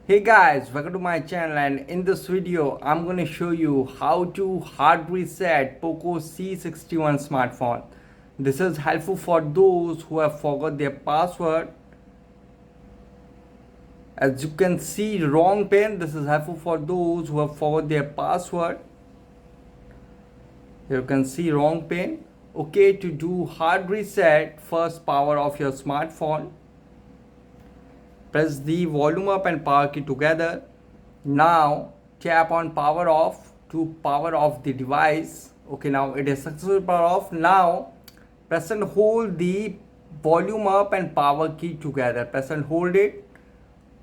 Hey guys, welcome to my channel, and in this video I'm going to show you how to hard reset Poco C61 smartphone. This is helpful for those who have forgot their password. As you can see, wrong pin. This is helpful for those who have forgot their password. You can see wrong pin. Okay, to do hard reset, first power off your smartphone. Press the volume up and power key together. Now tap on power off to power off the device. Okay, now it is successfully power off. Now press and hold the volume up and power key together. Press and hold it.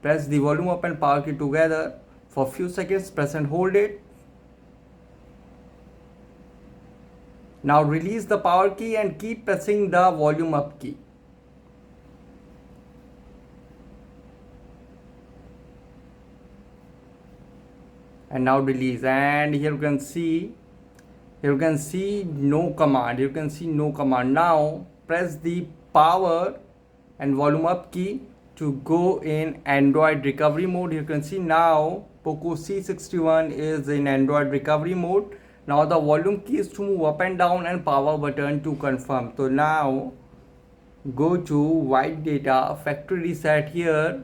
Press the volume up and power key together for a few seconds. Press and hold it. Now release the power key and keep pressing the volume up key. And now release, and here you can see no command. Now press the power and volume up key to go in Android recovery mode. You can see now Poco C61 is in Android recovery mode. Now the volume key is to move up and down, and power button to confirm. So now go to white data factory reset. Here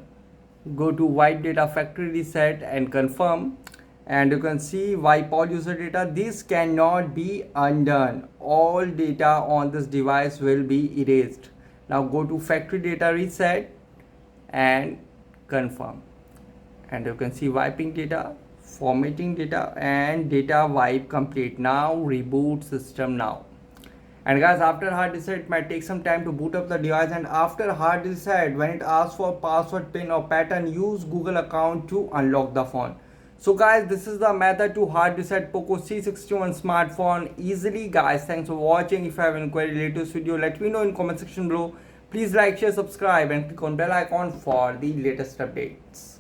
go to white data factory reset and confirm, and you can see wipe all user data. This cannot be undone. All data on this device will be erased. Now go to factory data reset and confirm, and you can see wiping data, formatting data, and data wipe complete. Now reboot system now. And guys, after hard reset it might take some time to boot up the device, and after hard reset, when it asks for password, pin or pattern, use Google account to unlock the phone. So guys, this is the method to hard reset Poco C61 smartphone easily. Guys, thanks for watching. If you have any query related to this video, let me know in comment section below. Please like, share, subscribe, and click on bell icon for the latest updates.